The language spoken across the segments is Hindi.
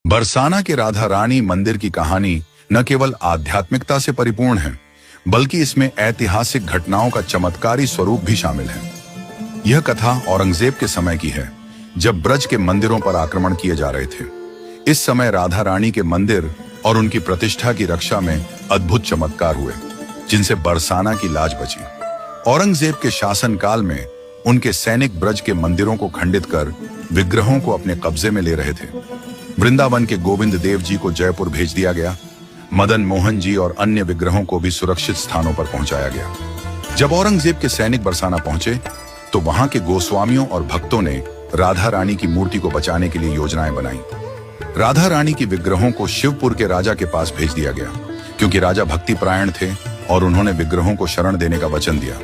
बरसाना के राधा रानी मंदिर की कहानी न केवल आध्यात्मिकता से परिपूर्ण है, बल्कि इसमें ऐतिहासिक घटनाओं का चमत्कारी स्वरूप भी शामिल है। यह कथा औरंगजेब के समय की है, जब ब्रज के मंदिरों पर आक्रमण किए जा रहे थे। इस समय राधा रानी के मंदिर और उनकी प्रतिष्ठा की रक्षा में अद्भुत चमत्कार हुए, जिनसे बरसाना की लाज बची। औरंगजेब के शासनकाल में उनके सैनिक ब्रज के मंदिरों को खंडित कर विग्रहों को अपने कब्जे में ले रहे थे। वृंदावन के गोविंद देव जी को जयपुर भेज दिया गया। मदन मोहन जी और अन्य विग्रहों को भी सुरक्षित स्थानों पर पहुंचाया गया। जब औरंगजेब के सैनिक बरसाना पहुंचे तो वहां के गोस्वामियों और भक्तों ने राधा रानी की मूर्ति को बचाने के लिए योजनाएं बनाई। राधा रानी की विग्रहों को शिवपुर के राजा के पास भेज दिया गया, क्योंकि राजा भक्ति परायण थे और उन्होंने विग्रहों को शरण देने का वचन दिया।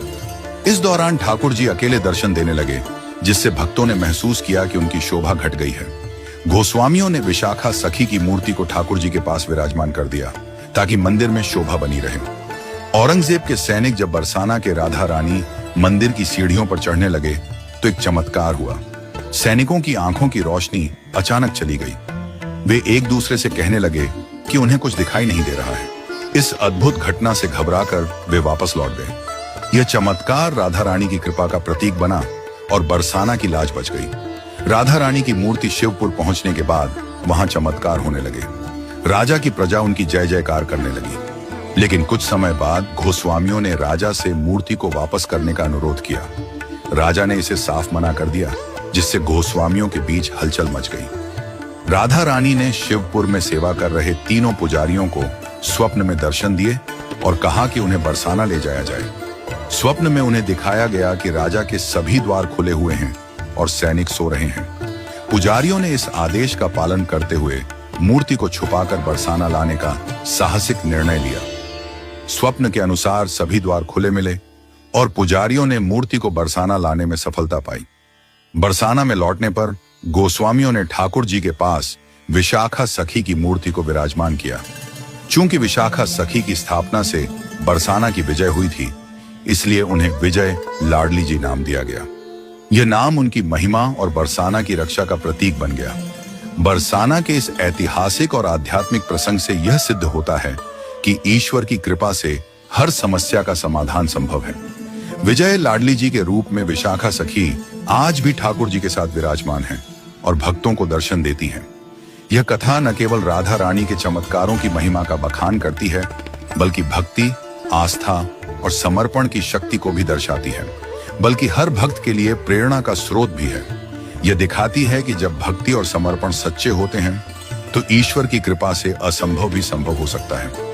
इस दौरान ठाकुर जी अकेले दर्शन देने लगे, जिससे भक्तों ने महसूस किया कि उनकी शोभा घट गई है। गोस्वामियों ने विशाखा सखी की मूर्ति को ठाकुर जी के पास विराजमान कर दिया, ताकि मंदिर में शोभा बनी रहे। औरंगजेब के सैनिक जब बरसाना के राधा रानी मंदिर की सीढ़ियों पर चढ़ने लगे तो एक चमत्कार हुआ। सैनिकों की आंखों की रोशनी अचानक चली गई। वे एक दूसरे से कहने लगे कि उन्हें कुछ दिखाई नहीं दे रहा है। इस अद्भुत घटना से घबराकर वे वापस लौट गए। यह चमत्कार राधा रानी की कृपा का प्रतीक बना और बरसाना की लाज बच गई। राधा रानी की मूर्ति शिवपुर पहुंचने के बाद वहां चमत्कार होने लगे। राजा की प्रजा उनकी जय जयकार करने लगी। लेकिन कुछ समय बाद गोस्वामियों ने राजा से मूर्ति को वापस करने का अनुरोध किया। राजा ने इसे साफ मना कर दिया, जिससे गोस्वामियों के बीच हलचल मच गई। राधा रानी ने शिवपुर में सेवा कर रहे तीनों पुजारियों को स्वप्न में दर्शन दिए और कहा कि उन्हें बरसाना ले जाया जाए। स्वप्न में उन्हें दिखाया गया कि राजा के सभी द्वार खुले हुए हैं और सैनिक सो रहे हैं। पुजारियों ने इस आदेश का पालन करते हुए मूर्ति को छुपाकर बरसाना लाने का साहसिक निर्णय लिया। स्वप्न के अनुसार सभी द्वार खुले मिले और पुजारियों ने मूर्ति को बरसाना लाने में सफलता पाई। बरसाना में लौटने पर गोस्वामियों ने ठाकुर जी के पास विशाखा सखी की मूर्ति को विराजमान किया। चूंकि विशाखा सखी की स्थापना से बरसाना की विजय हुई थी, इसलिए उन्हें विजय लाडली जी नाम दिया गया। यह नाम उनकी महिमा और बरसाना की रक्षा का प्रतीक बन गया। बरसाना के इस ऐतिहासिक और आध्यात्मिक प्रसंग से यह सिद्ध होता है कि ईश्वर की कृपा से हर समस्या का समाधान संभव है। विजय लाडली जी के रूप में विशाखा सखी आज भी ठाकुर जी के साथ विराजमान है और भक्तों को दर्शन देती हैं। यह कथा न केवल राधा रानी के चमत्कारों की महिमा का बखान करती है, बल्कि भक्ति, आस्था और समर्पण की शक्ति को भी दर्शाती है, बल्कि हर भक्त के लिए प्रेरणा का स्रोत भी है। यह दिखाती है कि जब भक्ति और समर्पण सच्चे होते हैं तो ईश्वर की कृपा से असंभव भी संभव हो सकता है।